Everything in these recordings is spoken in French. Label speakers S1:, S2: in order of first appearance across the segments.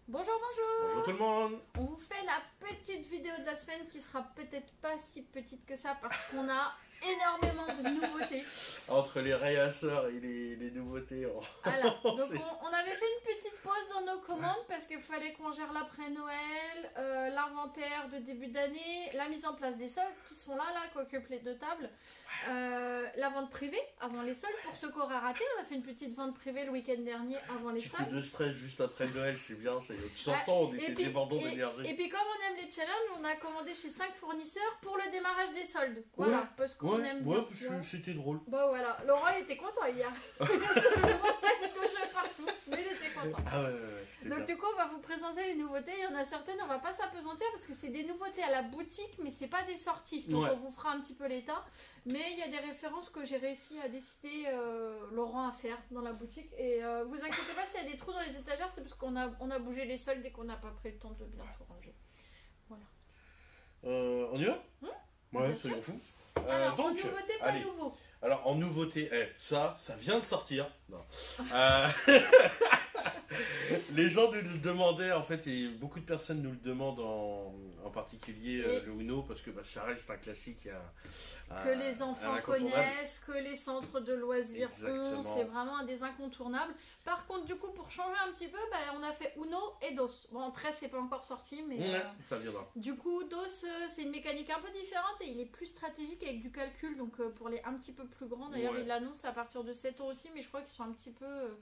S1: Bonjour,
S2: Bonjour tout le monde.
S1: On vous fait la petite vidéo de la semaine qui sera peut-être pas si petite que ça parce qu'on a énormément de nouveautés.
S2: Entre les réasseurs et les nouveautés.
S1: Voilà, donc on avait fait une petite pause dans nos commandes parce qu'il fallait qu'on gère l'après-Noël, l'inventaire de début d'année, la mise en place des soldes qui sont là, qui occupent les deux tables, la vente privée avant les soldes. Pour ceux qui auraient raté, on a fait une petite vente privée le week-end dernier avant les
S2: Petit
S1: soldes.
S2: coup de stress juste après Noël, c'est bien, ça y est. Tu t'entends, on était débordant d'énergie.
S1: Et puis comme on aime les challenges, on a commandé chez 5 fournisseurs pour le démarrage des soldes. Voilà,
S2: ouais,
S1: parce qu'on aime bien.
S2: Ouais, c'était drôle.
S1: Bah voilà, Laurent il était content hier. Il a sauvé le montagne de jeux partout, mais il était content.
S2: Ah ouais,
S1: Donc
S2: bien.
S1: du coup on va vous présenter les nouveautés. Il y en a certaines, on va pas s'apesantir parce que c'est des nouveautés à la boutique, mais c'est pas des sorties. Donc on vous fera un petit peu l'état. Mais il y a des références que j'ai réussi à décider Laurent à faire dans la boutique. Et vous inquiétez pas s'il y a des trous dans les étagères, c'est parce qu'on a bougé les soldes et qu'on n'a pas pris le temps de bien tout ranger. Voilà.
S2: On y va? Ouais, soyons fous.
S1: Alors,
S2: donc,
S1: en nouveauté, pas nouveau.
S2: Alors, en nouveauté, ça vient de sortir. Non. Les gens nous le demandaient, en fait, et beaucoup de personnes nous le demandent en particulier le Uno, parce que ça reste un classique.
S1: Que les enfants connaissent, que les centres de loisirs ont, c'est vraiment un des incontournables. Par contre, du coup, pour changer un petit peu, on a fait Uno et DOS. Bon, 13, c'est pas encore sorti, mais
S2: ça viendra.
S1: Du coup, DOS, c'est une mécanique un peu différente et il est plus stratégique avec du calcul, donc pour les un petit peu plus grands. D'ailleurs, il l'annonce à partir de 7 ans aussi, mais je crois qu'ils sont un petit peu...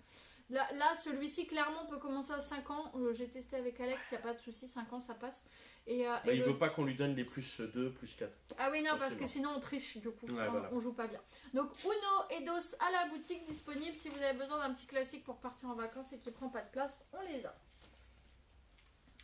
S1: Là, celui-ci, clairement, peut commencer à 5 ans. J'ai testé avec Alex, il n'y a pas de souci, 5 ans, ça passe. Et
S2: il veut pas qu'on lui donne les plus 2, plus 4.
S1: Ah oui, non, parce que sinon on triche, du coup,
S2: voilà.
S1: on joue pas bien. Donc, Uno et DOS à la boutique, disponible. Si vous avez besoin d'un petit classique pour partir en vacances et qui prend pas de place, on les a.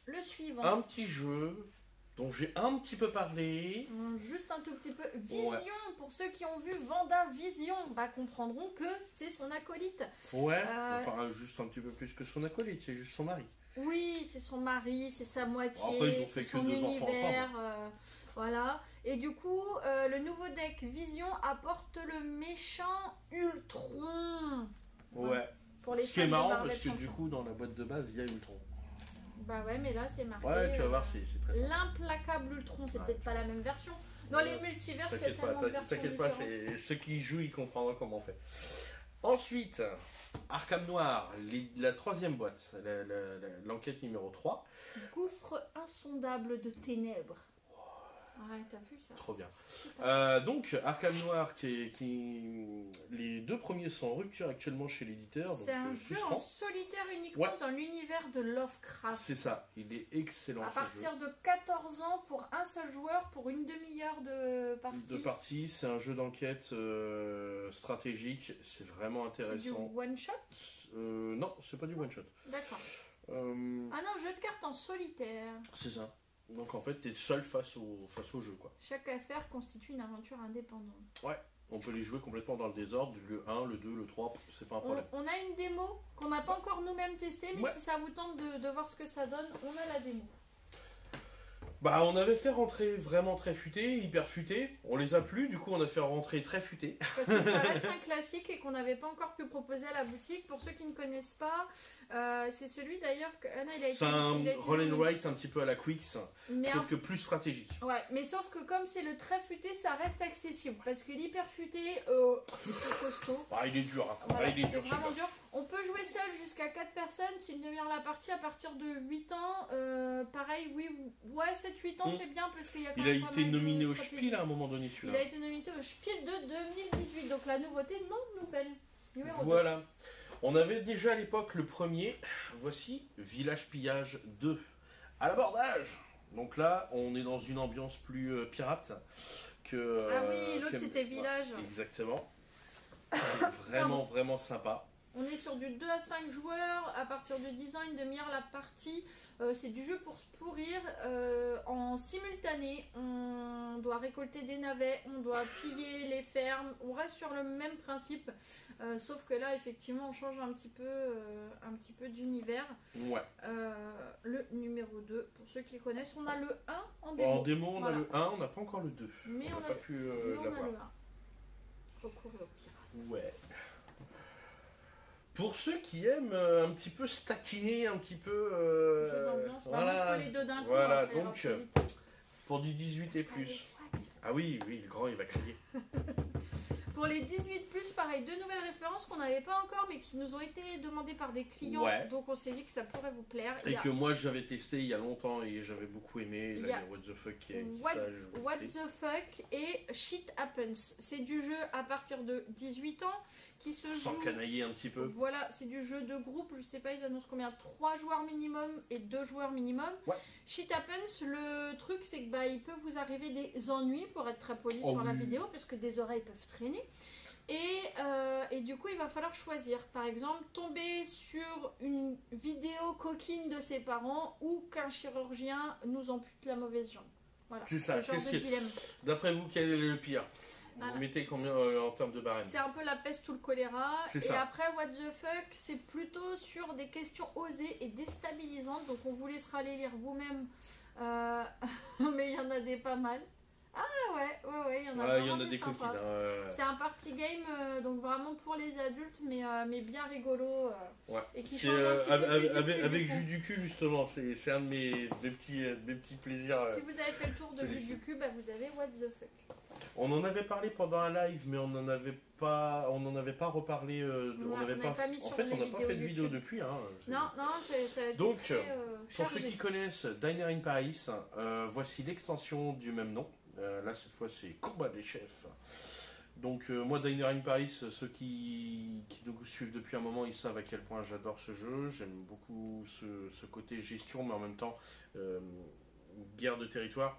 S1: Le suivant.
S2: Un petit jeu dont j'ai un petit peu parlé.
S1: Juste un tout petit peu. Vision, pour ceux qui ont vu Vendavision, comprendront que c'est son acolyte.
S2: Ouais, enfin juste un petit peu plus que son acolyte, c'est juste son mari.
S1: Oui, c'est son mari, c'est sa moitié,
S2: après, ils ont fait
S1: c'est son univers. Voilà. Et du coup, le nouveau deck Vision apporte le méchant Ultron.
S2: Ouais.
S1: Pour les
S2: Ce qui est marrant, parce que du coup, dans la boîte de base, il y a Ultron.
S1: Bah ouais, mais là c'est marqué.
S2: Ouais, tu vas voir, c'est très simple.
S1: L'implacable Ultron, c'est peut-être pas la même version. Dans les multivers, c'est tellement de versions
S2: T'inquiète pas, ceux qui y jouent, ils comprendront comment on fait. Ensuite, Arkham Noir, la troisième boîte, l'enquête numéro 3.
S1: Gouffre insondable de ténèbres. Ouais, t'as vu ça?
S2: Trop bien. Donc, Arkham Noir, les deux premiers sont en rupture actuellement chez l'éditeur.
S1: C'est un jeu en solitaire uniquement dans l'univers de Lovecraft.
S2: C'est ça, il est excellent.
S1: À partir de 14 ans pour un seul joueur pour une demi-heure de partie.
S2: C'est un jeu d'enquête stratégique, c'est vraiment intéressant.
S1: C'est du one-shot?
S2: Non, c'est pas du one-shot.
S1: D'accord. Ah non, jeu de cartes en solitaire.
S2: C'est ça. Donc en fait, t'es seul face au jeu, quoi.
S1: Chaque affaire constitue une aventure indépendante.
S2: Ouais, on peut les jouer complètement dans le désordre, le 1, le 2, le 3, c'est pas un problème.
S1: On a une démo qu'on n'a pas encore nous-mêmes testée, mais si ça vous tente de voir ce que ça donne, on a la démo.
S2: On avait fait rentrer vraiment très futé, hyper futé. On les a plus, du coup on a fait rentrer très futé.
S1: Parce que ça reste un classique et qu'on n'avait pas encore pu proposer à la boutique. Pour ceux qui ne connaissent pas, c'est celui d'ailleurs que...
S2: c'est un roll and write un petit peu à la Quicks, sauf que plus stratégique.
S1: Ouais, mais sauf que comme c'est le très futé, ça reste accessible. Parce que l'hyper futé, c'est très costaud.
S2: Il est dur, hein.
S1: Voilà,
S2: il est dur,
S1: vraiment dur. On peut jouer seul jusqu'à 4 personnes, c'est une demi-heure la partie à partir de 8 ans. Pareil, 7-8 ans, c'est bien parce qu'il y a quand même
S2: Il a été nominé au Spiel à un moment donné, celui-là.
S1: Il a été nominé au Spiel de 2018, donc la nouveauté non nouvelle.
S2: Voilà. 2. On avait déjà à l'époque le premier. Voici Village Pillage 2 à l'abordage. Donc là, on est dans une ambiance plus pirate que.
S1: Ah oui, l'autre c'était Village.
S2: Exactement. C'est vraiment sympa.
S1: On est sur du 2 à 5 joueurs, à partir de 10 ans, une demi-heure la partie. C'est du jeu pour se pourrir. En simultané, on doit récolter des navets, on doit piller les fermes. On reste sur le même principe, sauf que là, effectivement, on change un petit peu d'univers.
S2: Ouais.
S1: Le numéro 2, pour ceux qui connaissent, on a le 1 en démo.
S2: En démo, on a le 1, on n'a pas encore le 2.
S1: Mais on
S2: n'a pas pu l'avoir.
S1: On a le 1. Recourir au pirate.
S2: Ouais. Pour ceux qui aiment un petit peu se taquiner, un petit peu...
S1: Jeu d'ambiance.
S2: voilà,
S1: Les deux d'un coup.
S2: voilà,
S1: Hein,
S2: donc pour du 18 et plus. Ah oui, le grand il va crier.
S1: Pour les 18 plus, pareil, deux nouvelles références qu'on n'avait pas encore mais qui nous ont été demandées par des clients.
S2: Ouais.
S1: Donc on s'est dit que ça pourrait vous plaire.
S2: Et que moi j'avais testé il y a longtemps et j'avais beaucoup aimé. Là, il y a What the Fuck qui est
S1: What the Fuck et Shit Happens. C'est du jeu à partir de 18 ans qui se joue.
S2: Sans canailler un petit peu.
S1: Voilà, c'est du jeu de groupe. Je sais pas, ils annoncent combien, 3 joueurs minimum et 2 joueurs minimum.
S2: Ouais.
S1: Shit Happens, le truc c'est que il peut vous arriver des ennuis pour être très poli sur la vidéo parce que des oreilles peuvent traîner. Et du coup, il va falloir choisir. Par exemple, tomber sur une vidéo coquine de ses parents ou qu'un chirurgien nous ampute la mauvaise jambe. Voilà.
S2: C'est ça. D'après vous, quel est le pire? Vous mettez combien en termes de barème?
S1: C'est un peu la peste ou le choléra. Et
S2: ça.
S1: après, What the Fuck, c'est plutôt sur des questions osées et déstabilisantes. Donc, on vous laissera les lire vous-même. Mais il y en a des pas mal. Ah ouais, il y en a,
S2: il y en a des coquines.
S1: C'est un party game, donc vraiment pour les adultes, mais bien rigolo. Et qui change un petit peu
S2: avec jus du cul, justement. C'est un de mes petits plaisirs.
S1: Si vous avez fait le tour de jus du cul, vous avez What the Fuck.
S2: On en avait parlé pendant un live, mais on n'en avait pas reparlé.
S1: On n'a pas mis sur les vidéos.
S2: On n'a pas fait de vidéo depuis. Hein,
S1: non, ça a été
S2: donc,
S1: très,
S2: pour ceux qui connaissent Diner in Paris, voici l'extension du même nom. Là, cette fois, c'est Combat des chefs. Donc, moi, Diner in Paris, ceux qui nous suivent depuis un moment, ils savent à quel point j'adore ce jeu. J'aime beaucoup ce côté gestion, mais en même temps, guerre de territoire.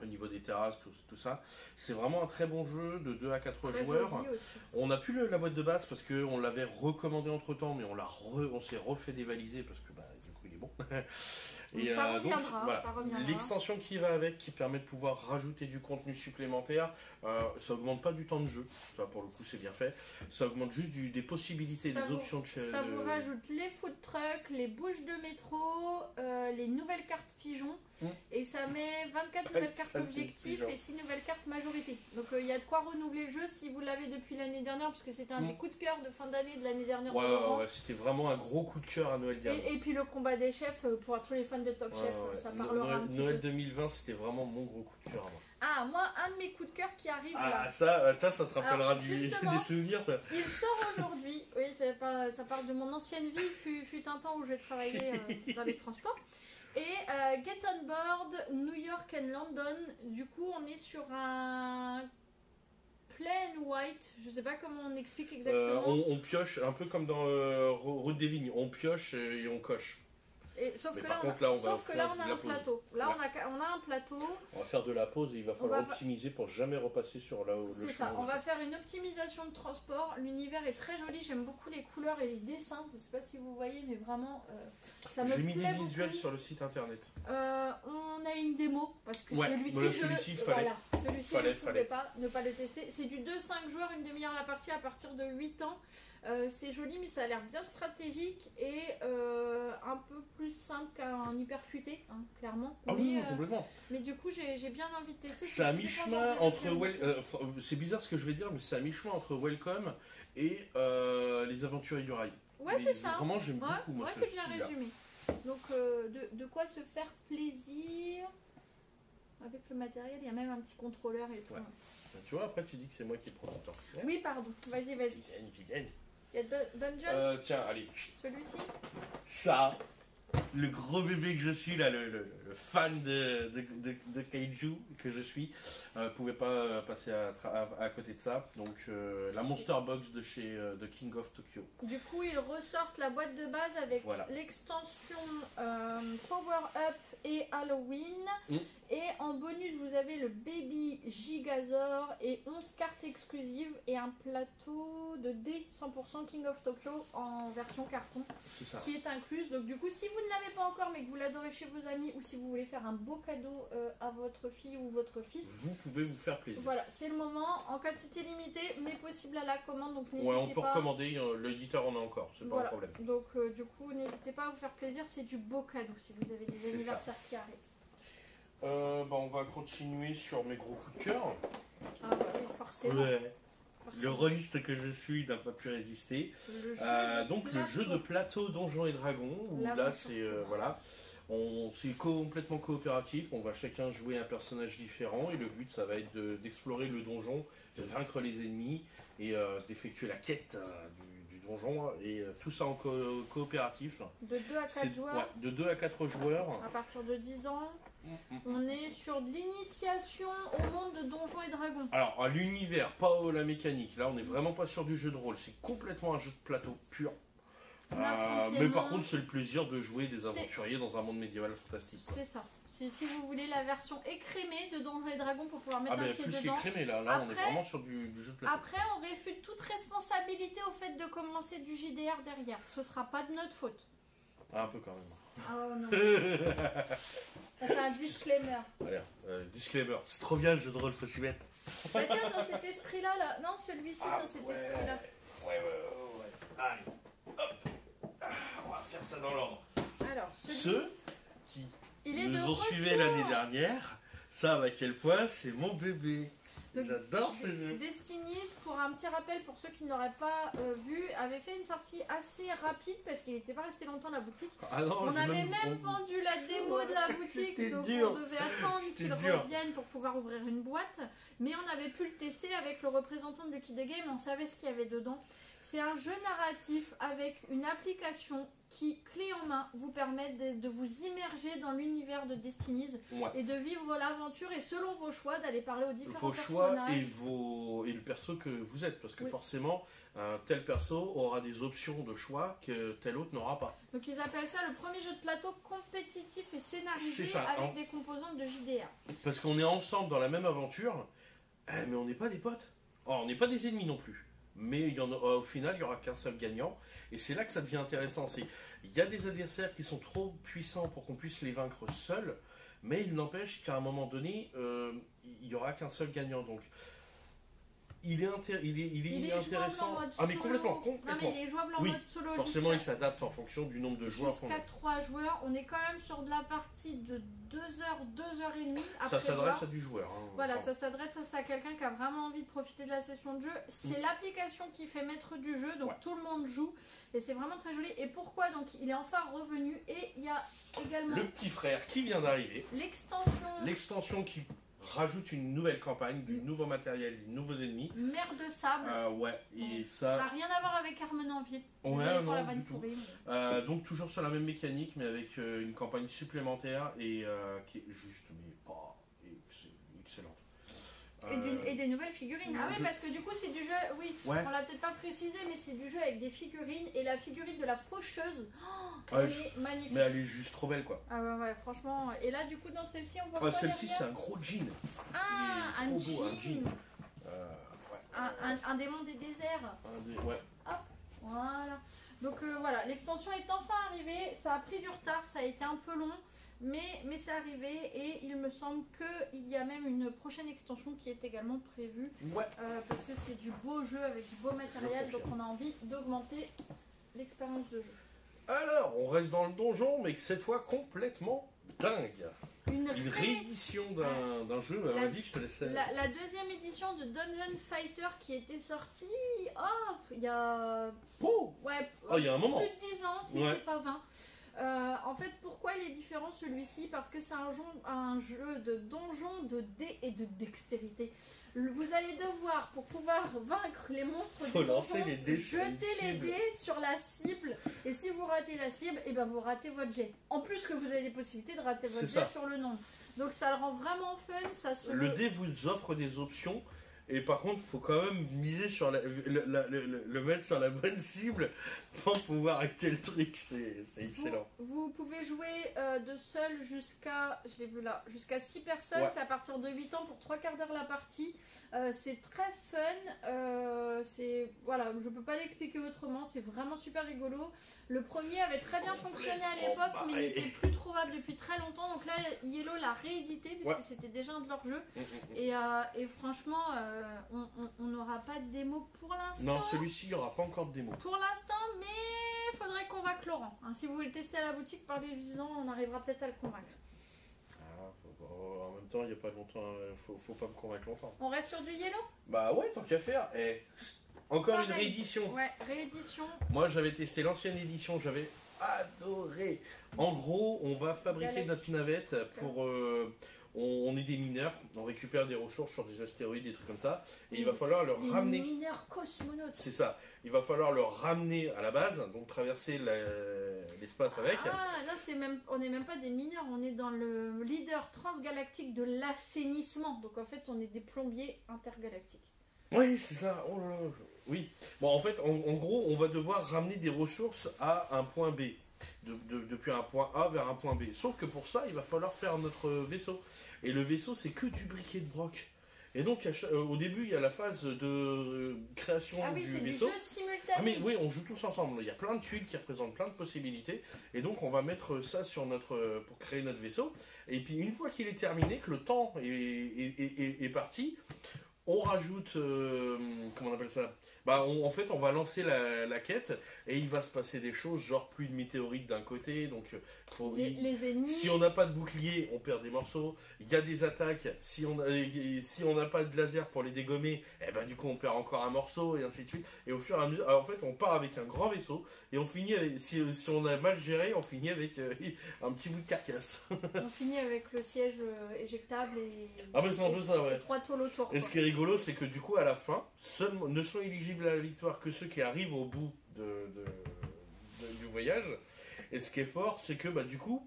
S2: Au niveau des terrasses, tout ça. C'est vraiment un très bon jeu de 2 à 4 joueurs. On n'a plus la boîte de base parce qu'on l'avait recommandé entre temps, mais on s'est refait dévaliser parce que du coup il est bon.
S1: Et ça reviendra, voilà.
S2: L'extension qui va avec, qui permet de pouvoir rajouter du contenu supplémentaire, ça augmente pas du temps de jeu, ça pour le coup c'est bien fait, ça augmente juste des possibilités, des options de chez.
S1: Ça vous rajoute les food trucks, les bouches de métro, les nouvelles cartes pigeons, et ça met 24 nouvelles cartes objectifs et 6 nouvelles cartes majorité. Donc il y a de quoi renouveler le jeu si vous l'avez depuis l'année dernière, parce que c'était un des coups de cœur de fin d'année de l'année dernière.
S2: Ouais, c'était vraiment un gros coup de cœur à Noël dernier.
S1: Et puis le combat des chefs pour tous les fans de Top Chef, ça parlera un petit peu.
S2: Noël 2020, c'était vraiment mon gros coup de cœur.
S1: Moi, un de mes coups de cœur qui arrive là.
S2: Ça te rappellera des souvenirs.
S1: Il sort aujourd'hui. Oui, ça parle de mon ancienne vie. Fut un temps où je travaillais dans les transports. Et Get on Board, New York and London. Du coup, on est sur un plain white. Je sais pas comment on explique exactement.
S2: On pioche, un peu comme dans Route des Vignes. On pioche et on coche.
S1: Sauf que là, on a un plateau. Là, on a un plateau.
S2: On va faire de la pause et il va falloir optimiser pour jamais repasser sur le chemin.
S1: C'est ça, on va faire une optimisation de transport. L'univers est très joli, j'aime beaucoup les couleurs et les dessins. Je ne sais pas si vous voyez, mais vraiment, ça me plaît beaucoup. J'ai mis des
S2: visuels sur le site internet.
S1: On a une démo, parce que
S2: celui-ci, il fallait.
S1: Celui-ci, je ne pouvais pas ne pas le tester. C'est du 2-5 joueurs, une demi-heure la partie à partir de 8 ans. C'est joli, mais ça a l'air bien stratégique et un peu plus simple qu'un hyper futé, clairement.
S2: Complètement.
S1: Mais du coup, j'ai bien envie de tester.
S2: C'est à mi-chemin entre. C'est bizarre ce que je vais dire, mais c'est à mi-chemin entre Welcome et les Aventuriers du Rail.
S1: Ouais, c'est ça.
S2: Vraiment, j'aime beaucoup. Moi,
S1: c'est bien résumé. Donc, de quoi se faire plaisir avec le matériel. Il y a même un petit contrôleur et tout.
S2: Ouais. Tu vois, après, tu dis que c'est moi qui prends le temps.
S1: Oui, pardon. Vas-y. Il y a Dungeon.
S2: Tiens, allez.
S1: Celui-ci. Ça,
S2: le gros bébé que je suis, là, le fan de Kaiju que je suis, pouvait pas passer à côté de ça. Donc, la Monster Box de chez The King of Tokyo.
S1: Du coup, ils ressortent la boîte de base avec l'extension Power Up et Halloween. Et en bonus, vous avez le Baby Gigazor et 11 cartes exclusives et un plateau de dés 100% King of Tokyo en version carton qui est incluse. Donc du coup, si vous ne l'avez pas encore mais que vous l'adorez chez vos amis ou si vous voulez faire un beau cadeau à votre fille ou votre fils,
S2: vous pouvez vous faire plaisir.
S1: Voilà, c'est le moment, en quantité limitée mais possible à la commande. Donc n'hésitez
S2: on peut recommander, l'éditeur en a encore, c'est pas un problème.
S1: Donc du coup, n'hésitez pas à vous faire plaisir, c'est du beau cadeau si vous avez des anniversaires qui arrivent.
S2: On va continuer sur mes gros coups de cœur.
S1: Ah oui, forcément.
S2: Le rôliste que je suis n'a pas pu résister. Le jeu de plateau Donjons et Dragons, où là c'est voilà, c'est complètement coopératif, on va chacun jouer un personnage différent et le but ça va être d'explorer le donjon, de vaincre les ennemis et d'effectuer la quête du donjon et tout ça en coopératif.
S1: De 2 à 4 joueurs.
S2: Ouais, de 2 à 4 joueurs.
S1: À partir de 10 ans. On est sur de l'initiation au monde de Donjons et Dragons.
S2: Alors, à l'univers, pas la mécanique. Là, on n'est vraiment pas sur du jeu de rôle. C'est complètement un jeu de plateau pur. Mais par contre, c'est le plaisir de jouer des aventuriers dans un monde médiéval fantastique.
S1: C'est ça. Si vous voulez la version écrémée de Donjons et Dragons pour pouvoir mettre un pied
S2: plus
S1: dedans.
S2: Écrémée, là après, on est vraiment sur du jeu de plateau.
S1: Après, on réfute toute responsabilité au fait de commencer du JDR derrière. Ce sera pas de notre faute.
S2: Un peu quand même.
S1: Oh non. On fait un disclaimer.
S2: Allez, disclaimer. C'est trop bien le jeu de rôle, faut s'y mettre.
S1: Bah tiens, dans cet esprit-là, là. Non, celui-ci, dans cet esprit-là.
S2: Ouais. Allez, hop. On va faire ça dans l'ordre.
S1: Alors,
S2: ceux qui nous ont suivis l'année dernière savent à quel point c'est mon bébé. J'adore ce jeu.
S1: Destiny's, pour un petit rappel, pour ceux qui ne l'auraient pas vu, avait fait une sortie assez rapide parce qu'il n'était pas resté longtemps à la boutique.
S2: Ah non,
S1: on avait même vendu la démo de la boutique, donc on devait attendre qu'il revienne pour pouvoir ouvrir une boîte. Mais on avait pu le tester avec le représentant de Lucky the Game, on savait ce qu'il y avait dedans. C'est un jeu narratif avec une application qui, clé en main, vous permet de vous immerger dans l'univers de Destiny's et de vivre l'aventure et selon vos choix d'aller parler aux différents personnages.
S2: Et le perso que vous êtes, parce que forcément, un tel perso aura des options de choix que tel autre n'aura pas.
S1: Donc ils appellent ça le premier jeu de plateau compétitif et scénarisé avec des composantes de JDR.
S2: Parce qu'on est ensemble dans la même aventure, mais on n'est pas des potes. On n'est pas des ennemis non plus. Mais au final, il n'y aura qu'un seul gagnant. Et c'est là que ça devient intéressant. Il y a des adversaires qui sont trop puissants pour qu'on puisse les vaincre seuls. Mais il n'empêche qu'à un moment donné, il n'y aura qu'un seul gagnant. Donc, il est intéressant. Mais complètement.
S1: Non, mais il est jouable en mode solo.
S2: Forcément, il s'adapte en fonction du nombre de joueurs.
S1: Jusqu'à 3 joueurs. On est quand même sur de la partie de 2 heures, 2 heures et demie.
S2: Ça s'adresse à du joueur.
S1: Voilà, ça s'adresse à quelqu'un qui a vraiment envie de profiter de la session de jeu. C'est l'application qui fait maître du jeu, donc tout le monde joue. Et c'est vraiment très joli. Et pourquoi donc il est enfin revenu. Et il y a également
S2: le petit frère qui vient d'arriver. L'extension qui rajoute une nouvelle campagne, du nouveau matériel, de nouveaux ennemis.
S1: Mer de sable.
S2: Et ça
S1: n'a rien à voir avec Armenonville.
S2: Non, du tout. Donc toujours sur la même mécanique, mais avec une campagne supplémentaire et qui est juste, mais pas excellente.
S1: Et des nouvelles figurines. Ah oui, parce que du coup c'est du jeu, on l'a peut-être pas précisé, mais c'est du jeu avec des figurines et la figurine de la faucheuse, elle est magnifique.
S2: Mais elle est juste trop belle quoi.
S1: Ah ouais, franchement. Et là du coup dans celle-ci on voit quoi
S2: celle-ci c'est un gros jean.
S1: Un jean. Un démon des déserts. Hop, voilà. Donc voilà, l'extension est enfin arrivée, ça a pris du retard, ça a été un peu long. Mais c'est arrivé et il me semble qu'il y a même une prochaine extension qui est également prévue. Parce que c'est du beau jeu avec du beau matériel, donc on a envie d'augmenter l'expérience de jeu.
S2: Alors, on reste dans le donjon, mais cette fois complètement dingue. Une réédition d'un jeu, vas-y, je te laisse.
S1: La deuxième édition de Dungeon Fighter qui était sortie il y a...
S2: il y a un moment.
S1: Plus de 10 ans, si c'est pas 20. En fait, pourquoi il est différent celui-ci? Parce que c'est un jeu de donjon, de dés et de dextérité. Vous allez devoir, pour pouvoir vaincre les monstres du donjon, jeter les dés sur la cible. Et si vous ratez la cible, vous ratez votre jet. En plus que vous avez des possibilités de rater votre jet sur le nombre. Donc ça le rend vraiment fun.
S2: Le dé vous offre des options. Et par contre, il faut quand même miser sur le mettre sur la bonne cible pour pouvoir acter le truc. C'est excellent.
S1: Vous pouvez jouer de seul jusqu'à 6 personnes. C'est à partir de 8 ans pour 3 quarts d'heure la partie. C'est très fun. Je peux pas l'expliquer autrement. C'est vraiment super rigolo. Le premier avait très bien fonctionné à l'époque, mais il n'était plus trouvable depuis très longtemps. Donc là, Yellow l'a réédité puisque c'était déjà un de leurs jeux. Et franchement, on n'aura pas de démo pour l'instant.
S2: Non, celui-ci, il n'y aura pas encore de démo.
S1: Pour l'instant, mais il faudrait convaincre Laurent. Si vous voulez le tester à la boutique, parlez-lui-en, on arrivera peut-être à le convaincre.
S2: En même temps, il n'y a pas longtemps, faut pas me convaincre longtemps.
S1: On reste sur du yellow?
S2: Bah ouais, tant qu'à faire. Encore
S1: Pareil.
S2: une réédition.
S1: Ouais, réédition.
S2: Moi, j'avais testé l'ancienne édition, j'avais adoré. En gros, on va fabriquer notre navette pour... on est des mineurs, on récupère des ressources sur des astéroïdes, des trucs comme ça, et il va falloir leur ramener...
S1: Des mineurs cosmonautes.
S2: C'est ça. Il va falloir leur ramener à la base, donc traverser l'espace avec.
S1: Ah, là, on n'est même pas des mineurs, on est dans le leader transgalactique de l'assainissement. Donc en fait, on est des plombiers intergalactiques.
S2: Oui, c'est ça. Oh là là. Oui. Bon, en fait, en gros, on va devoir ramener des ressources à un point B. Depuis un point A vers un point B. Sauf que pour ça, il va falloir faire notre vaisseau. Et le vaisseau, c'est que du briquet de broc. Et donc, au début, il y a la phase de création du vaisseau. Ah oui, c'est du jeu simultané. Mais oui, on joue tous ensemble. Il y a plein de tuiles qui représentent plein de possibilités. Et donc, on va mettre ça sur pour créer notre vaisseau. Et puis, une fois qu'il est terminé, que le temps est parti, on rajoute... comment on appelle ça? En fait, on va lancer la quête et il va se passer des choses, genre plus de météorites d'un côté, donc
S1: les ennemis.
S2: Si on n'a pas de bouclier, on perd des morceaux. Il y a des attaques, si on n'a pas de laser pour les dégommer, du coup on perd encore un morceau et ainsi de suite. Et au fur et à mesure, en fait, on part avec un grand vaisseau et on finit avec, si on a mal géré, on finit avec un petit bout de carcasse.
S1: On finit avec le siège éjectable et,
S2: c'est un peu ça, ouais.
S1: Et 3 tôles autour.
S2: Et ce qui est rigolo, c'est que du coup, à la fin, ne sont éligibles à la victoire que ceux qui arrivent au bout du voyage. Et ce qui est fort, c'est que du coup,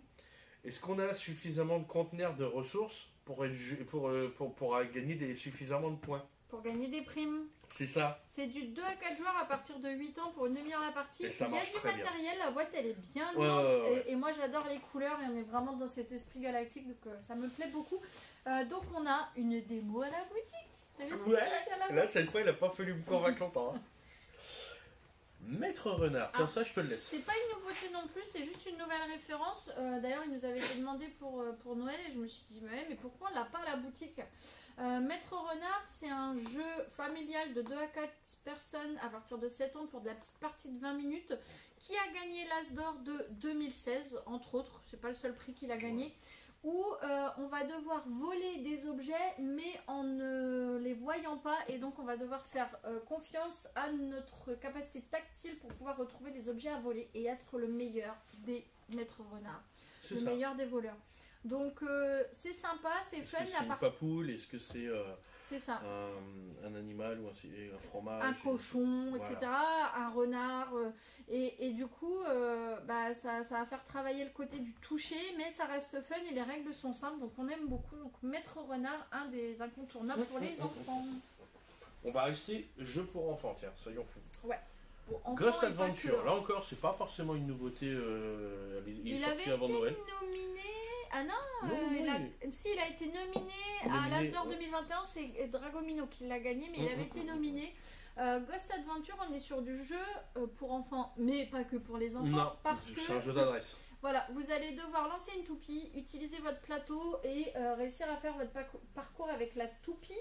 S2: est-ce qu'on a suffisamment de conteneurs de ressources pour gagner suffisamment de points?
S1: Pour gagner des primes.
S2: C'est ça.
S1: C'est du 2 à 4 joueurs à partir de 8 ans pour une demi-heure la partie. Il y a du matériel, la boîte elle est bien lourde. Ouais. Et moi j'adore les couleurs et on est vraiment dans cet esprit galactique, donc ça me plaît beaucoup. Donc on a une démo à la boutique.
S2: Ouais. Là cette fois il n'a pas fallu me convaincre longtemps. Maître Renard, tiens, ça je te le laisse.
S1: C'est pas une nouveauté non plus, c'est juste une nouvelle référence. D'ailleurs, il nous avait été demandé pour Noël et je me suis dit, mais pourquoi on l'a pas à la boutique? Maître Renard, c'est un jeu familial de 2 à 4 personnes à partir de 7 ans pour de la petite partie de 20 minutes qui a gagné l'As d'or de 2016, entre autres. C'est pas le seul prix qu'il a gagné. Où on va devoir voler des objets mais en ne les voyant pas, et donc on va devoir faire confiance à notre capacité tactile pour pouvoir retrouver les objets à voler et être le meilleur des maîtres renards, le meilleur des voleurs. Donc c'est sympa, c'est fun.
S2: C'est une papoule, est-ce que c'est
S1: ça.
S2: Un animal ou un fromage,
S1: un cochon, etc. Un renard. Et du coup, ça va faire travailler le côté du toucher, mais ça reste fun et les règles sont simples, donc on aime beaucoup. Donc Maître Renard, un des incontournables pour les enfants.
S2: On va rester jeu pour enfants, tiens, soyons fous.
S1: Ouais.
S2: Ghost Adventure, là encore, c'est pas forcément une nouveauté. Il est sorti avant Noël.
S1: Nominé. Ah non, il a été nominé à l'As d'or 2021, c'est Dragomino qui l'a gagné, mais il avait été nominé. Ghost Adventure, on est sur du jeu pour enfants, mais pas que pour les enfants.
S2: Non,
S1: parce que
S2: c'est un jeu d'adresse.
S1: Voilà, vous allez devoir lancer une toupie, utiliser votre plateau et réussir à faire votre parcours avec la toupie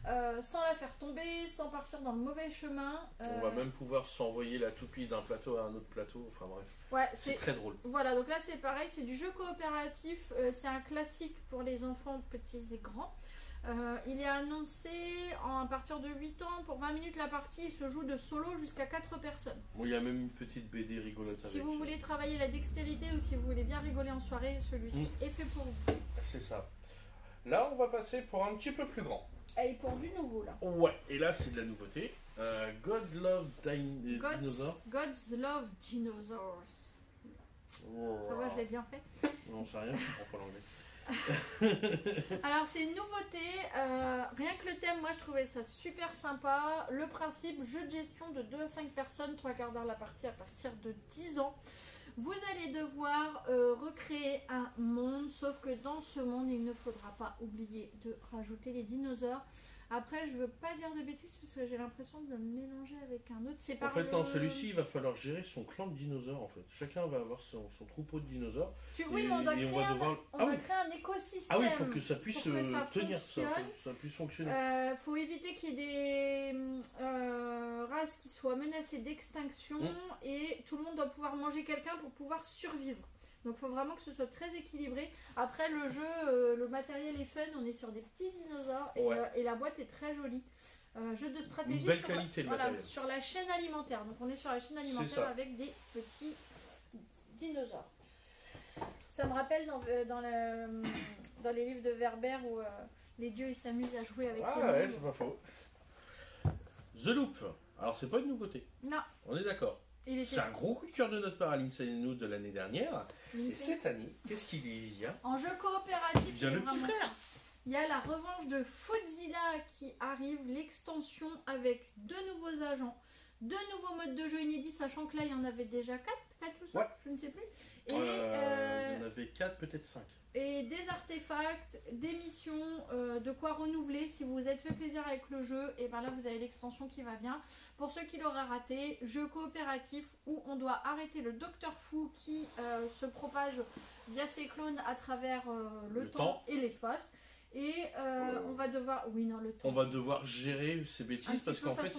S1: sans la faire tomber, sans partir dans le mauvais chemin.
S2: On va même pouvoir s'envoyer la toupie d'un plateau à un autre plateau, enfin bref.
S1: Ouais,
S2: c'est très drôle.
S1: Voilà, donc là c'est pareil, c'est du jeu coopératif, c'est un classique pour les enfants petits et grands. Il est annoncé à partir de 8 ans pour 20 minutes la partie, il se joue de solo jusqu'à 4 personnes.
S2: Bon, il y a même une petite BD rigolote avec.
S1: Si vous voulez travailler la dextérité ou si vous voulez bien rigoler en soirée, celui-ci est fait pour vous.
S2: C'est ça. Là on va passer pour un petit peu plus grand.
S1: Et pour du nouveau là.
S2: Ouais, et là c'est de la nouveauté. God Love Dinosaurs.
S1: God's Love Dinosaurs. Ça va, je l'ai bien fait.
S2: Non, c'est rien, je comprends pas l'anglais.
S1: Alors c'est une nouveauté, rien que le thème, moi je trouvais ça super sympa. Le principe, jeu de gestion de 2 à 5 personnes, 3/4 d'heure la partie à partir de 10 ans. Vous allez devoir recréer un monde, sauf que dans ce monde il ne faudra pas oublier de rajouter les dinosaures. Après, je veux pas dire de bêtises parce que j'ai l'impression de me mélanger avec un autre.
S2: En fait, dans celui-ci, il va falloir gérer son clan de dinosaures. En fait, chacun va avoir son troupeau de dinosaures.
S1: Oui, mais on doit créer un écosystème.
S2: Ah oui, pour que ça puisse tenir, ça puisse fonctionner.
S1: Faut éviter qu'il y ait des races qui soient menacées d'extinction et tout le monde doit pouvoir manger quelqu'un pour pouvoir survivre. Donc il faut vraiment que ce soit très équilibré. Après le jeu, le matériel est fun, on est sur des petits dinosaures et la boîte est très jolie. Jeu de stratégie
S2: une belle qualité de matériel.
S1: sur la chaîne alimentaire. Donc on est sur la chaîne alimentaire avec des petits dinosaures. Ça me rappelle dans les livres de Werber où les dieux ils s'amusent à jouer avec les
S2: ouais, c'est pas faux. The Loop. Alors c'est pas une nouveauté.
S1: Non.
S2: On est d'accord. C'est un gros coup de cœur de notre part à l'Insane et nous de l'année dernière. Et cette année, qu'est-ce qu'il y a?
S1: En jeu coopératif,
S2: il y a le petit frère.
S1: Il y a la revanche de Foodzilla qui arrive, l'extension avec 2 nouveaux agents, 2 nouveaux modes de jeu inédits, sachant que là il y en avait déjà 4 ou 5, je ne sais plus. Et,
S2: il y en avait 4, peut-être 5.
S1: Et des artefacts, des missions, de quoi renouveler. Si vous vous êtes fait plaisir avec le jeu, et ben là vous avez l'extension qui va bien. Pour ceux qui l'auraient raté, jeu coopératif où on doit arrêter le Docteur Fou qui se propage via ses clones à travers le temps et l'espace. Et on va devoir... Oui, non, le temps.
S2: On va devoir gérer ces bêtises parce qu'en fait,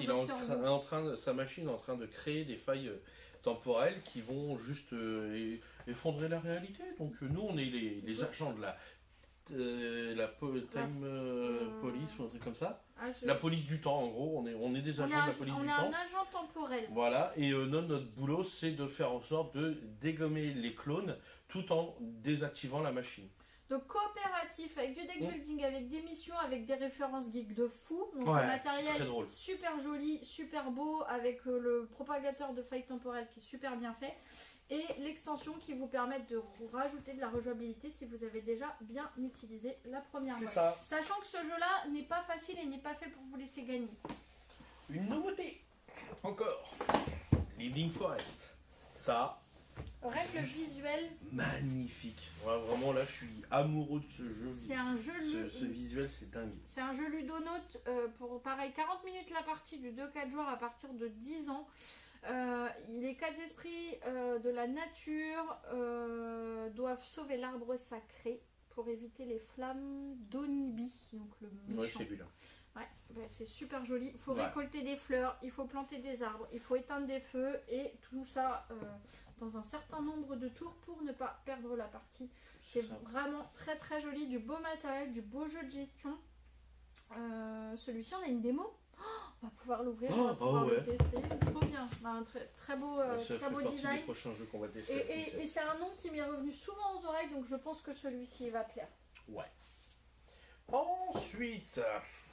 S2: sa machine est en train de créer des failles temporelles qui vont juste effondrer la réalité. Donc nous, on est les agents de la time police ou un truc comme ça. La police du temps, en gros. On est des agents de la police du temps.
S1: On est un agent temporel.
S2: Voilà. Et notre boulot, c'est de faire en sorte de dégommer les clones tout en désactivant la machine.
S1: Donc coopératif avec du deck building, avec des missions, avec des références geeks de fou. Donc le matériel super joli, super beau, avec le propagateur de failles temporelles qui est super bien fait. Et l'extension qui vous permet de rajouter de la rejouabilité si vous avez déjà bien utilisé la première fois. Sachant que ce jeu-là n'est pas facile et n'est pas fait pour vous laisser gagner.
S2: Une nouveauté encore. Living Forest. Ça...
S1: Règle visuelle
S2: magnifique. Ouais, vraiment là je suis amoureux de ce jeu.
S1: C'est un jeu
S2: ce visuel, c'est dingue.
S1: C'est un jeu ludonote pour pareil 40 minutes la partie du 2-4 joueurs à partir de 10 ans. Les 4 esprits de la nature doivent sauver l'arbre sacré pour éviter les flammes d'Onibi, donc le méchant.
S2: Ouais, c'est lui là.
S1: Ouais, c'est super joli. Il faut récolter des fleurs, il faut planter des arbres, il faut éteindre des feux et tout ça dans un certain nombre de tours pour ne pas perdre la partie. C'est vraiment très très joli, du beau matériel, du beau jeu de gestion. Celui-ci, on a une démo. On va pouvoir l'ouvrir, on va pouvoir le tester. Trop bien. Un très beau, très beau design.
S2: Des prochains jeux qu'on va tester.
S1: Et c'est un nom qui m'est revenu souvent aux oreilles, donc je pense que celui-ci va plaire.
S2: Ouais. Ensuite.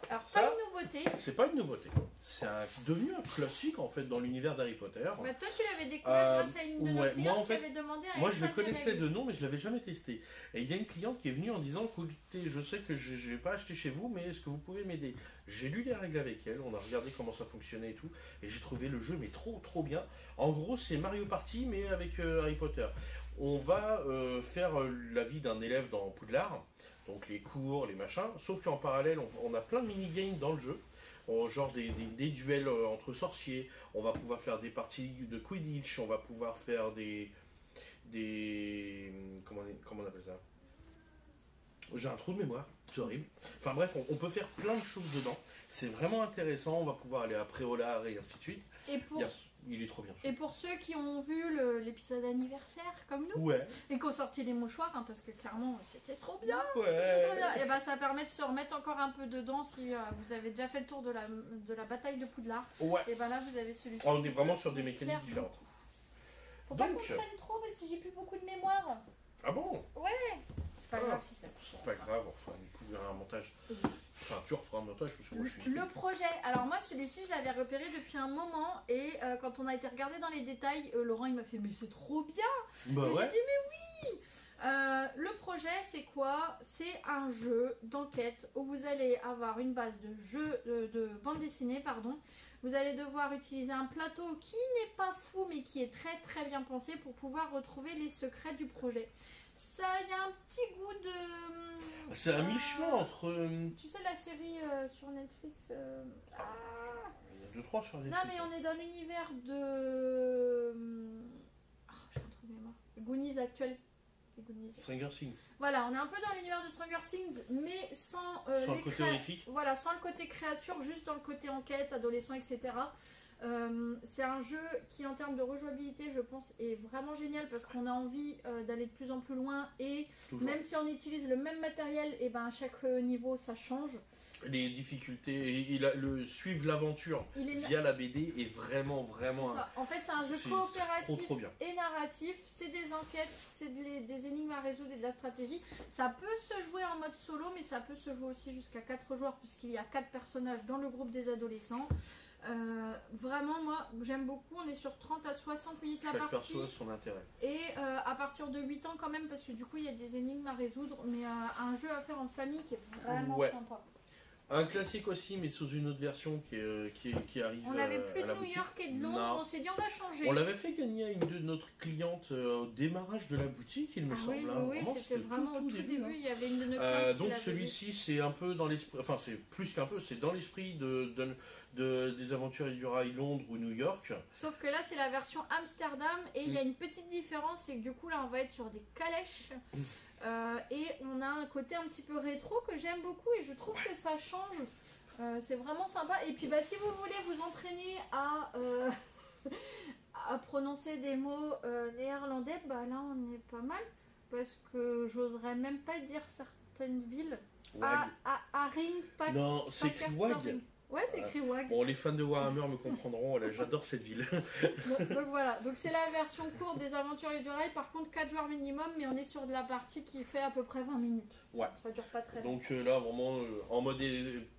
S1: Alors, ça, pas une nouveauté.
S2: C'est pas une nouveauté. C'est devenu un classique en fait dans l'univers d'Harry Potter.
S1: Bah, toi, tu l'avais découvert grâce à une de nos clientes qui avait demandé à
S2: moi, je le connaissais de nom, mais je l'avais jamais testé. Et il y a une cliente qui est venue en disant écoutez, je sais que je n'ai pas acheté chez vous, mais est-ce que vous pouvez m'aider? J'ai lu les règles avec elle, on a regardé comment ça fonctionnait et tout, et j'ai trouvé le jeu mais trop bien. En gros, c'est Mario Party, mais avec Harry Potter. On va faire la vie d'un élève dans Poudlard. Donc les cours, les machins, sauf qu'en parallèle, on a plein de mini-games dans le jeu, genre des duels entre sorciers, on va pouvoir faire des parties de Quidditch, on va pouvoir faire des comment on appelle ça? J'ai un trou de mémoire, c'est horrible. Enfin bref, on peut faire plein de choses dedans, c'est vraiment intéressant, on va pouvoir aller à Préolard et ainsi de suite.
S1: Et
S2: il est trop bien.
S1: Et pour ceux qui ont vu l'épisode anniversaire comme nous, et qui ont sorti les mouchoirs, hein, parce que clairement c'était trop bien, et bah ça permet de se remettre encore un peu dedans si vous avez déjà fait le tour de la bataille de Poudlard. Et bah là vous avez celui-ci.
S2: On est vraiment sur des mécaniques différentes.
S1: Faut pas qu'on traîne trop parce que j'ai plus beaucoup de mémoire.
S2: Ah bon?
S1: Ouais. C'est pas grave si ça.
S2: C'est pas grave, on fera un montage. Enfin, tu referas un montage parce que moi je suis...
S1: Le projet, alors moi celui-ci je l'avais repéré depuis un moment et quand on a été regardé dans les détails, Laurent il m'a fait mais c'est trop bien. J'ai dit mais oui. Le projet c'est quoi? C'est un jeu d'enquête où vous allez avoir une base de bande dessinée, pardon. Vous allez devoir utiliser un plateau qui n'est pas fou mais qui est très très bien pensé pour pouvoir retrouver les secrets du projet. Ça, il y a un petit goût de...
S2: C'est un mi-chemin entre...
S1: Tu sais la série sur Netflix
S2: Il y a 2-3 sur Netflix.
S1: Non mais on est dans l'univers de... j'ai un trou de mémoire. Goonies actuel.
S2: Stranger Things.
S1: Voilà, on est un peu dans l'univers de Stranger Things, mais sans
S2: le côté horrifique.
S1: Voilà, sans le côté créature, juste dans le côté enquête, adolescent, etc. C'est un jeu qui en termes de rejouabilité je pense est vraiment génial parce qu'on a envie d'aller de plus en plus loin et toujours. Même si on utilise le même matériel, et ben à chaque niveau ça change.
S2: Les difficultés, suivre l'aventure via la BD est vraiment
S1: en fait c'est un jeu coopératif
S2: trop bien.
S1: Et narratif, c'est des enquêtes, c'est des énigmes à résoudre et de la stratégie. Ça peut se jouer en mode solo mais ça peut se jouer aussi jusqu'à 4 joueurs puisqu'il y a 4 personnages dans le groupe des adolescents. Vraiment moi j'aime beaucoup, on est sur 30 à 60 minutes la partie.
S2: Chaque perso a son intérêt.
S1: Et à partir de 8 ans quand même parce que du coup il y a des énigmes à résoudre mais un jeu à faire en famille qui est vraiment sympa.
S2: Un classique aussi, mais sous une autre version qui arrive.
S1: On n'avait plus de New York et de Londres, on s'est dit on va changer.
S2: On l'avait fait gagner à une de notre cliente au démarrage de la boutique, il me semble.
S1: Oui, c'était vraiment au tout début. Il y avait une de nos clientes.
S2: Donc celui-ci, c'est un peu dans l'esprit, enfin c'est plus qu'un peu, c'est dans l'esprit des Aventuriers du Rail Londres ou New York.
S1: Sauf que là, c'est la version Amsterdam et il y a une petite différence, c'est que du coup là, on va être sur des calèches. Et on a un côté un petit peu rétro que j'aime beaucoup et je trouve que ça change. C'est vraiment sympa. Et puis si vous voulez vous entraîner à prononcer des mots néerlandais, là on est pas mal. Parce que j'oserais même pas dire certaines villes. Haring, Pack.
S2: Non, c'est écrit Wag.
S1: Ouais, c'est écrit WAG.
S2: Bon, les fans de Warhammer me comprendront, j'adore cette ville.
S1: donc voilà, donc c'est la version courte des Aventuriers du Rail, par contre 4 joueurs minimum, mais on est sur de la partie qui fait à peu près 20 minutes.
S2: Ouais.
S1: Ça dure pas très longtemps.
S2: Donc là, vraiment, en mode...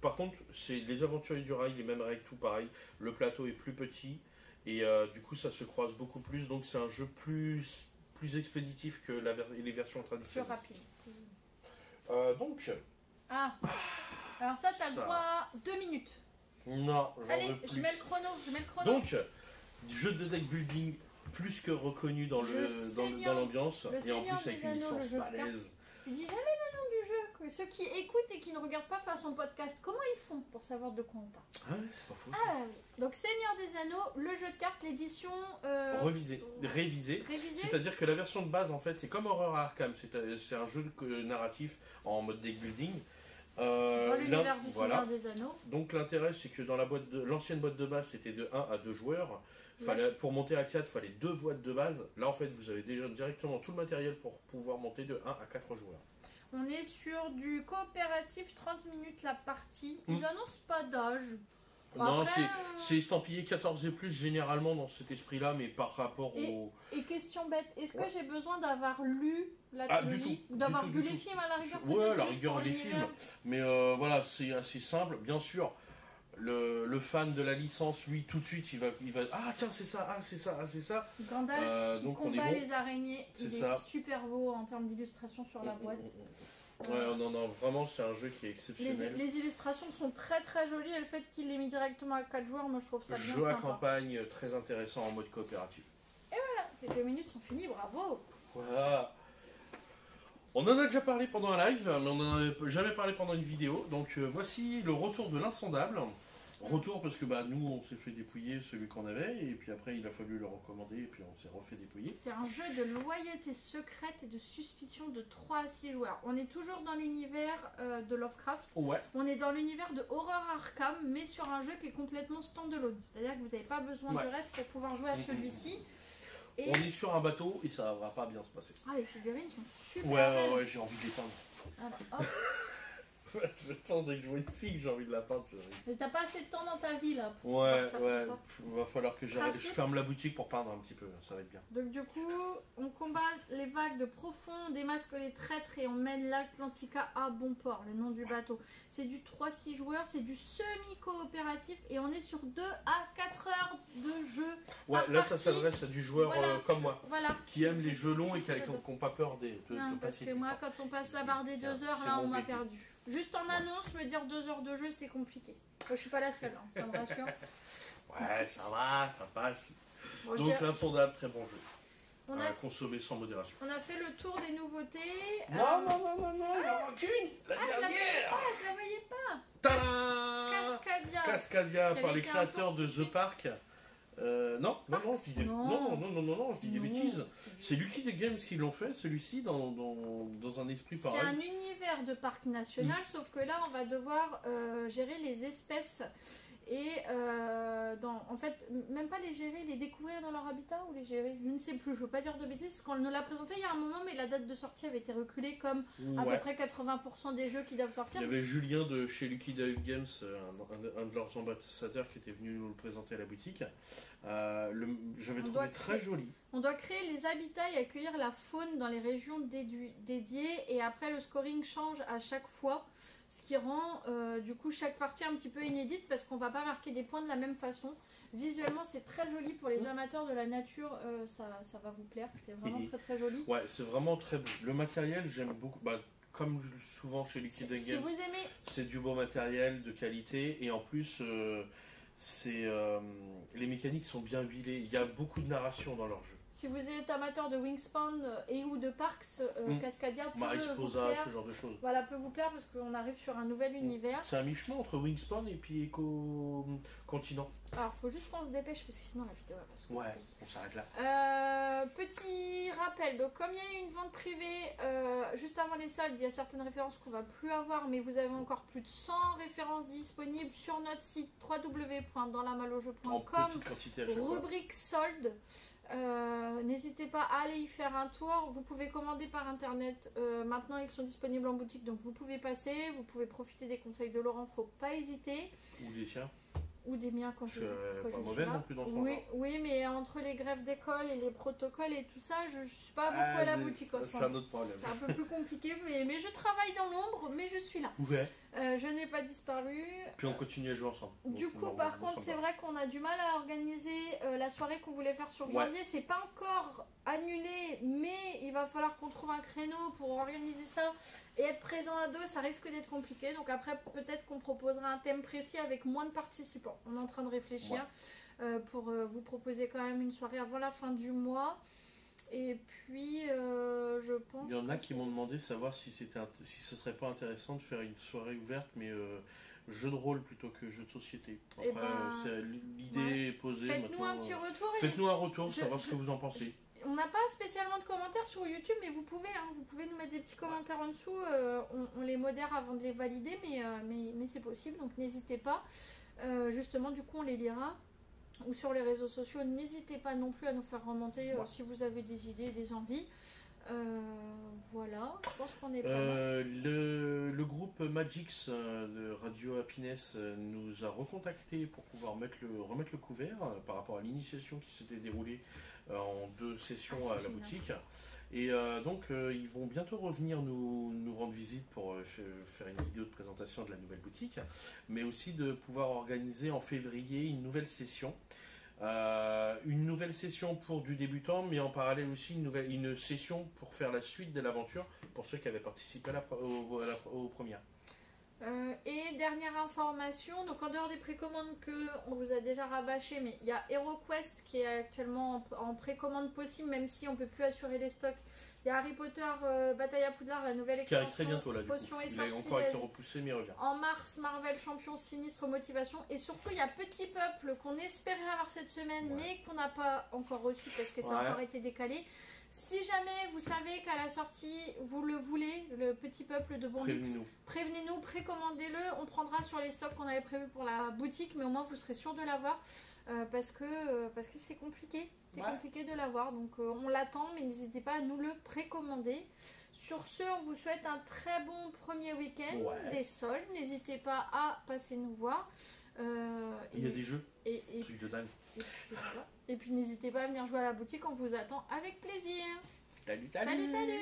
S2: Par contre, c'est les Aventuriers du Rail, les mêmes règles, tout pareil. Le plateau est plus petit, et du coup ça se croise beaucoup plus, donc c'est un jeu plus expéditif que les versions traditionnelles.
S1: Plus rapide.
S2: Donc...
S1: Alors ça, t'as le droit à 2 minutes.
S2: Non, j'en veux plus.
S1: Je mets le chrono.
S2: Donc, jeu de deck building plus que reconnu dans l'ambiance, et en plus avec une licence balèze.
S1: Je dis jamais le nom du jeu. Ceux qui écoutent et qui ne regardent pas faire son podcast, comment ils font pour savoir de quoi on parle?
S2: Ah ouais, c'est pas faux.
S1: Donc Seigneur des Anneaux, le jeu de cartes, l'édition
S2: révisée. C'est-à-dire que la version de base, en fait, c'est comme Horror Arkham. C'est un jeu narratif en mode deck building.
S1: Dans l'univers du Seigneur des Anneaux.
S2: Donc l'intérêt, c'est que dans l'ancienne boîte de base, c'était de 1 à 2 joueurs. Pour monter à 4, il fallait 2 boîtes de base. Là, en fait, vous avez déjà directement tout le matériel pour pouvoir monter de 1 à 4 joueurs.
S1: On est sur du coopératif, 30 minutes la partie. Ils annoncent pas d'âge.
S2: Non, c'est estampillé 14 et plus généralement dans cet esprit-là, mais par rapport au...
S1: Et question bête, est-ce que j'ai besoin d'avoir lu la trilogie, d'avoir vu les films à la rigueur?
S2: Ouais, à la rigueur les films, mais voilà, c'est assez simple, bien sûr. Le fan de la licence, lui, tout de suite, il va ah tiens, c'est ça, c'est ça.
S1: Gandalf qui combat les araignées, il est super beau en termes d'illustration sur la boîte.
S2: Ouais, non, vraiment, c'est un jeu qui est exceptionnel.
S1: Les illustrations sont très très jolies et le fait qu'il les mis directement à 4 joueurs, moi je trouve ça bien sympa.
S2: Jeu à campagne très intéressant en mode coopératif.
S1: Et voilà, les 2 minutes sont finies, bravo.
S2: Voilà. On en a déjà parlé pendant un live, mais on n'en avait jamais parlé pendant une vidéo. Donc voici le retour de l'Insondable. Retour parce que nous on s'est fait dépouiller celui qu'on avait et puis après il a fallu le recommander et puis on s'est refait dépouiller.
S1: C'est un jeu de loyauté secrète et de suspicion de 3 à 6 joueurs. On est toujours dans l'univers de Lovecraft.
S2: Ouais.
S1: On est dans l'univers de Horror Arkham mais sur un jeu qui est complètement stand-alone. C'est-à-dire que vous n'avez pas besoin du reste pour pouvoir jouer à celui-ci.
S2: Et... On est sur un bateau et ça va pas bien se passer.
S1: Ah, les figurines sont super belles.
S2: Ouais, j'ai envie de les peindre.
S1: Alors, hop.
S2: Dès que je vois une fille, j'ai envie de la peindre.
S1: Mais t'as pas assez de temps dans ta vie là.
S2: Ouais. Va falloir que je ferme la boutique pour peindre un petit peu, ça va être bien.
S1: Donc du coup, on combat les vagues de profond, on démasque les traîtres et on mène l'Atlantica à bon port, le nom du bateau. C'est du 3-6 joueurs, c'est du semi-coopératif et on est sur 2 à 4 heures de jeu.
S2: Ouais, là ça s'adresse à du joueur comme moi, qui aime les jeux longs et qui n'ont pas peur de
S1: non, parce que moi, quand on passe la barre des 2 heures, là on m'a perdu. Juste en annonce, me dire 2 heures de jeu, c'est compliqué. Je suis pas la seule, ça me rassure.
S2: Ouais, ça va, ça passe.
S1: Bon,
S2: donc l'Insondable, très bon jeu.
S1: On a
S2: consommé sans modération.
S1: On a fait le tour des nouveautés.
S2: Non, il en manque une, la dernière.
S1: Je la voyais pas.
S2: Tadam! Cascadia par les créateurs de The Park. Non, je dis des bêtises. C'est Lucky the Games qui l'ont fait, celui-ci, dans un esprit pareil.
S1: C'est un univers de parc national, sauf que là, on va devoir gérer les espèces. Et en fait, même pas les gérer, les découvrir dans leur habitat ou les gérer, je ne sais plus, je veux pas dire de bêtises, parce qu'on nous l'a présenté il y a un moment, mais la date de sortie avait été reculée comme à peu près 80% des jeux qui doivent sortir.
S2: Il y avait Julien de chez Lucky Dave Games, un de leurs ambassadeurs qui était venu nous le présenter à la boutique. J'avais trouvé très joli.
S1: On doit créer les habitats et accueillir la faune dans les régions dédiées, et après le scoring change à chaque fois. Ce qui rend du coup chaque partie un petit peu inédite parce qu'on va pas marquer des points de la même façon. Visuellement c'est très joli pour les amateurs de la nature, ça va vous plaire, c'est vraiment très très joli.
S2: Ouais, c'est vraiment très beau. Le matériel j'aime beaucoup, comme souvent chez Liquid Games,
S1: si vous aimez...
S2: c'est du beau matériel de qualité et en plus les mécaniques sont bien huilées, il y a beaucoup de narration dans leur jeu.
S1: Si vous êtes amateur de Wingspan et ou de Parks, Cascadia peut vous plaire.
S2: Ce genre de choses.
S1: Voilà, peut vous plaire parce qu'on arrive sur un nouvel univers.
S2: C'est un mi-chemin entre Wingspan et puis Eco Continent.
S1: Alors, faut juste qu'on se dépêche parce que sinon la vidéo va pas se couper.
S2: Ouais, on s'arrête là.
S1: Petit rappel, donc comme il y a eu une vente privée juste avant les soldes, il y a certaines références qu'on va plus avoir, mais vous avez encore plus de 100 références disponibles sur notre site www.danslamalojeu.com, rubrique soldes. N'hésitez pas à aller y faire un tour. Vous pouvez commander par internet. Maintenant ils sont disponibles en boutique, donc vous pouvez passer. Vous pouvez profiter des conseils de Laurent, faut pas hésiter.
S2: Ou des tiens.
S1: Ou des miens quand je
S2: pas mauvaise non plus dans ce
S1: oui, oui, mais entre les grèves d'école et les protocoles et tout ça, je suis pas beaucoup à la boutique.
S2: C'est un autre problème.
S1: C'est un peu plus compliqué, mais je travaille dans l'ombre, mais je suis là.
S2: Ouais.
S1: Je n'ai pas disparu.
S2: Puis on continue à jouer ensemble.
S1: Du coup, par contre, c'est vrai qu'on a du mal à organiser la soirée qu'on voulait faire sur janvier. C'est pas encore annulé, mais il va falloir qu'on trouve un créneau pour organiser ça et être présent à deux. Ça risque d'être compliqué. Donc après, peut-être qu'on proposera un thème précis avec moins de participants. On est en train de réfléchir pour vous proposer quand même une soirée avant la fin du mois. Et puis, je pense...
S2: Il y en a qui m'ont demandé savoir si ce serait pas intéressant de faire une soirée ouverte, mais jeu de rôle plutôt que jeu de société. Après, l'idée est posée.
S1: Faites-nous un petit retour.
S2: Faites-nous un retour, savoir ce que vous en pensez.
S1: On n'a pas spécialement de commentaires sur YouTube, mais vous pouvez nous mettre des petits commentaires en dessous. On les modère avant de les valider, mais c'est possible, donc n'hésitez pas. Justement, du coup, on les lira. Ou sur les réseaux sociaux, n'hésitez pas non plus à nous faire remonter si vous avez des idées, des envies. Voilà, je pense qu'on est pas mal.
S2: Le groupe Magix de Radio Happiness nous a recontacté pour pouvoir remettre le couvert par rapport à l'initiation qui s'était déroulée en 2 sessions à la boutique. Et donc ils vont bientôt revenir nous rendre visite pour faire une vidéo de présentation de la nouvelle boutique, mais aussi de pouvoir organiser en février une nouvelle session. Une nouvelle session pour du débutant, mais en parallèle aussi une session pour faire la suite de l'aventure pour ceux qui avaient participé aux premières.
S1: Et dernière information, donc en dehors des précommandes qu'on vous a déjà rabâché, mais il y a HeroQuest qui est actuellement en précommande possible, même si on ne peut plus assurer les stocks. Il y a Harry Potter Bataille à Poudlard, la nouvelle extension.
S2: Qui arrive très bientôt là, du coup. Il a encore été repoussé, mais il revient.
S1: En mars, Marvel Champion Sinistre Motivation. Et surtout, il y a Petit Peuple qu'on espérait avoir cette semaine, mais qu'on n'a pas encore reçu parce que ça a encore été décalé. Si jamais vous savez qu'à la sortie, vous le voulez, le Petit Peuple de Bombix, prévenez-nous, précommandez-le. On prendra sur les stocks qu'on avait prévus pour la boutique, mais au moins vous serez sûr de l'avoir parce que c'est compliqué. C'est compliqué de l'avoir, donc on l'attend, mais n'hésitez pas à nous le précommander. Sur ce, on vous souhaite un très bon premier week-end des soldes. N'hésitez pas à passer nous voir.
S2: Il y a des jeux, trucs de dingue.
S1: Et puis n'hésitez pas à venir jouer à la boutique, on vous attend avec plaisir.
S2: Salut.
S1: Salut.